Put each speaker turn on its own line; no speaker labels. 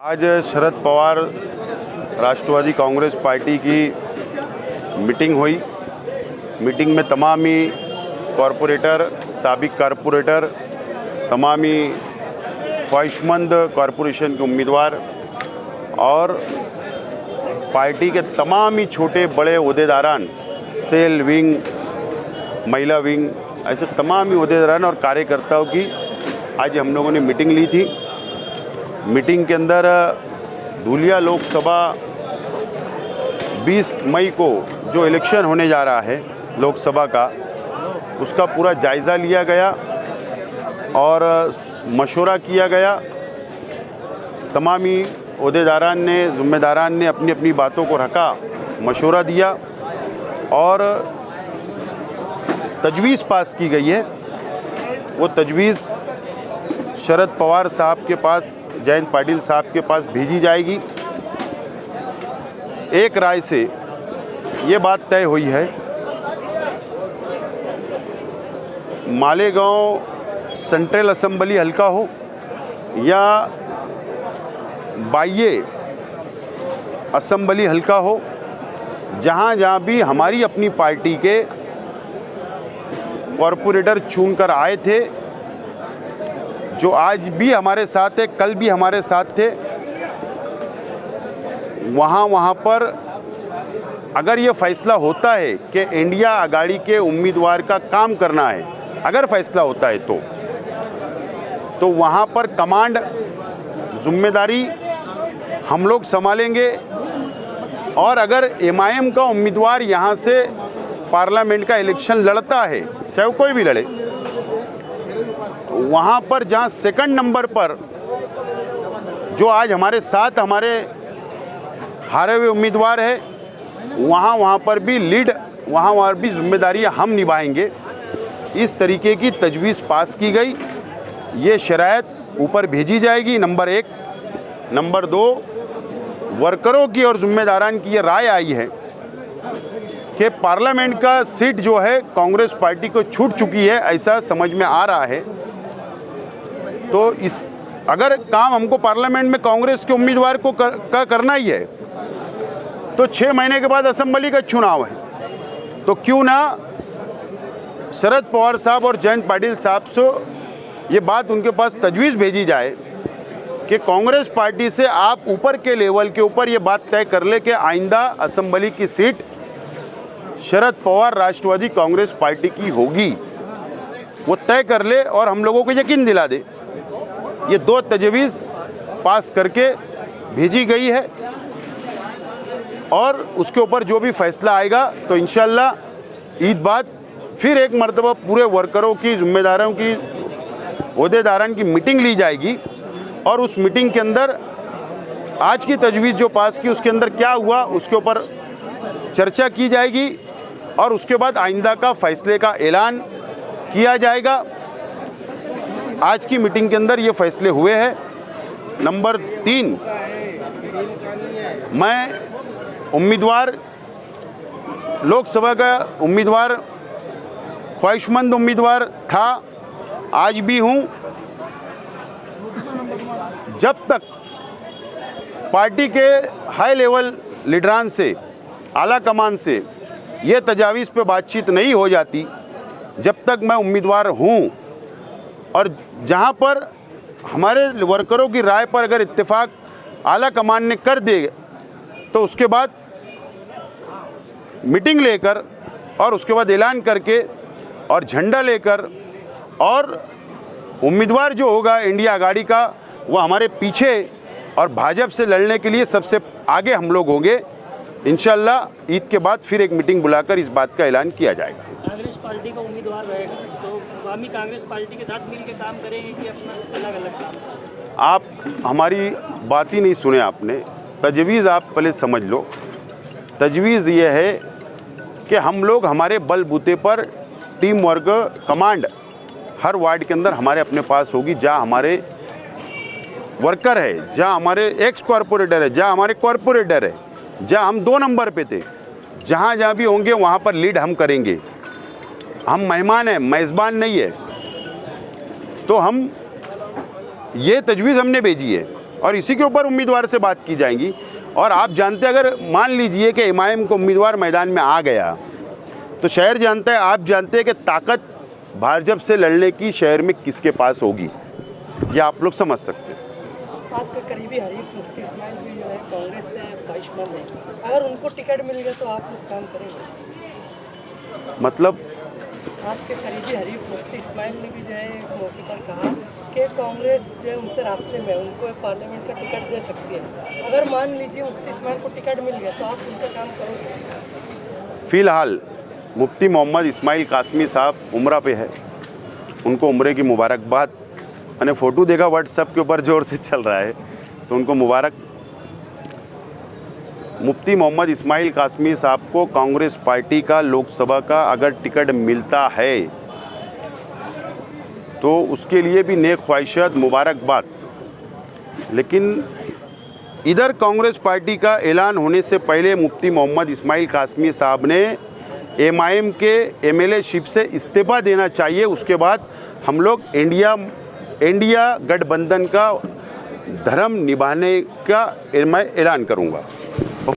आज शरद पवार राष्ट्रवादी कांग्रेस पार्टी की मीटिंग हुई। मीटिंग में तमामी कॉरपोरेटर, साबिक कॉरपोरेटर, तमामी ख्वाहिशमंद कॉरपोरेशन के उम्मीदवार और पार्टी के तमामी छोटे बड़े ओहदेदारान, सेल विंग, महिला विंग, ऐसे तमामी ओहदेदारान और कार्यकर्ताओं की आज हम लोगों ने मीटिंग ली थी। मीटिंग के अंदर धुलिया लोकसभा 20 मई को जो इलेक्शन होने जा रहा है लोकसभा का, उसका पूरा जायज़ा लिया गया और मशवरा किया गया। तमामी ओहदेदारान ने, ज़िम्मेदारान ने अपनी अपनी बातों को रखा, मशवरा दिया और तजवीज़ पास की गई है। वो तजवीज़ शरद पवार साहब के पास, जयंत पाटिल साहब के पास भेजी जाएगी। एक राय से ये बात तय हुई है, मालेगांव सेंट्रल असेंबली हल्का हो या बाह्य असेंबली हल्का हो, जहाँ जहाँ भी हमारी अपनी पार्टी के कॉरपोरेटर चुनकर आए थे, जो आज भी हमारे साथ है, कल भी हमारे साथ थे, वहाँ पर अगर ये फैसला होता है कि इंडिया आघाड़ी के उम्मीदवार का काम करना है, अगर फैसला होता है तो वहाँ पर कमांड जिम्मेदारी हम लोग संभालेंगे। और अगर एमआईएम का उम्मीदवार यहाँ से पार्लियामेंट का इलेक्शन लड़ता है, चाहे वो कोई भी लड़े, वहाँ पर जहाँ सेकंड नंबर पर जो आज हमारे साथ हमारे हारे हुए उम्मीदवार है, वहाँ पर भी लीड, वहाँ भी जिम्मेदारी हम निभाएंगे। इस तरीके की तजवीज़ पास की गई। ये शरायत ऊपर भेजी जाएगी, नंबर 1। नंबर 2, वर्करों की और जिम्मेदारान की ये राय आई है कि पार्लियामेंट का सीट जो है कांग्रेस पार्टी को छूट चुकी है, ऐसा समझ में आ रहा है। तो इस अगर काम हमको पार्लियामेंट में कांग्रेस के उम्मीदवार को करना ही है, तो 6 महीने के बाद असेंबली का चुनाव है, तो क्यों ना शरद पवार साहब और जयंत पाटिल साहब से ये बात उनके पास तजवीज़ भेजी जाए कि कांग्रेस पार्टी से आप ऊपर के लेवल के ऊपर ये बात तय कर ले कि आइंदा असेंबली की सीट शरद पवार राष्ट्रवादी कांग्रेस पार्टी की होगी, वो तय कर ले और हम लोगों को यकीन दिला दे। ये 2 तजवीज़ पास करके भेजी गई है और उसके ऊपर जो भी फैसला आएगा तो इंशाल्लाह ईद बाद फिर एक मरतबा पूरे वर्करों की, जिम्मेदारों की, ओहदेदारान की मीटिंग ली जाएगी और उस मीटिंग के अंदर आज की तजवीज़ जो पास की उसके अंदर क्या हुआ उसके ऊपर चर्चा की जाएगी और उसके बाद आइंदा का फैसले का ऐलान किया जाएगा। आज की मीटिंग के अंदर ये फैसले हुए हैं। नंबर 3, मैं उम्मीदवार, लोकसभा का उम्मीदवार, ख्वाहिशमंद उम्मीदवार था, आज भी हूँ। जब तक पार्टी के हाई लेवल लीडरान से, आला कमान से ये तजावीज़ पे बातचीत नहीं हो जाती, जब तक मैं उम्मीदवार हूँ और जहाँ पर हमारे वर्करों की राय पर अगर इत्तेफाक आला कमान ने कर दे तो उसके बाद मीटिंग लेकर और उसके बाद ऐलान करके और झंडा लेकर और उम्मीदवार जो होगा इंडिया आघाड़ी का, वो हमारे पीछे और भाजपा से लड़ने के लिए सबसे आगे हम लोग होंगे। इंशाल्लाह ईद के बाद फिर एक मीटिंग बुलाकर इस बात का ऐलान किया जाएगा।
कांग्रेस पार्टी का उम्मीदवार रहेगा तो आवामी कांग्रेस पार्टी के साथ मिलकर काम करेंगे कि अपना अलग-अलग काम?
आप हमारी बात ही नहीं सुने आपने। तजवीज़ आप पहले समझ लो। तजवीज़ ये है कि हम लोग हमारे बलबूते पर टीम वर्क, कमांड हर वार्ड के अंदर हमारे अपने पास होगी। जहाँ हमारे वर्कर है, जहाँ हमारे एक्स कॉरपोरेटर है, जहाँ हमारे कॉरपोरेटर है, जहाँ हम 2 नंबर पे थे, जहाँ जहाँ भी होंगे वहाँ पर लीड हम करेंगे। हम मेहमान हैं, मेज़बान नहीं है। तो हम ये तजवीज़ हमने भेजी है और इसी के ऊपर उम्मीदवार से बात की जाएगी। और आप जानते हैं, अगर मान लीजिए कि एमआईएम को उम्मीदवार मैदान में आ गया तो शहर जानता है, आप जानते हैं कि ताकत भाजपा से लड़ने की शहर में किसके पास होगी, ये आप लोग समझ सकते हैं।
आपके करीबी हरीफ मुफ्ती इस्माइल भी जो है कांग्रेस से ख्वाहिशमंद है, अगर उनको टिकट मिल गया तो आप लोग काम करेंगे?
मतलब
आपके करीबी हरीफ मुफ्ती इस्माइल ने भी जो है एक मौके पर कहा कि कांग्रेस जो है उनसे राब्ते में, उनको पार्लियामेंट का टिकट दे सकती है। अगर मान लीजिए मुफ्ती इस्माइल को टिकट मिल गया तो आप उनका काम करोगे?
फ़िलहाल मुफ्ती मोहम्मद इस्माइल कासमी साहब उम्रा पे है, उनको उम्रे की मुबारकबाद। मैंने फ़ोटो देखा व्हाट्सएप के ऊपर ज़ोर से चल रहा है, तो उनको मुबारक। मुफ्ती मोहम्मद इस्माइल कासमी साहब को कांग्रेस पार्टी का लोकसभा का अगर टिकट मिलता है तो उसके लिए भी नेक ख्वाहिशात, मुबारकबाद। लेकिन इधर कांग्रेस पार्टी का ऐलान होने से पहले मुफ्ती मोहम्मद इस्माइल कासमी साहब ने एमआईएम के एमएलए शिप से इस्तीफा देना चाहिए। उसके बाद हम लोग इंडिया गठबंधन का धर्म निभाने का मैं ऐलान करूंगा।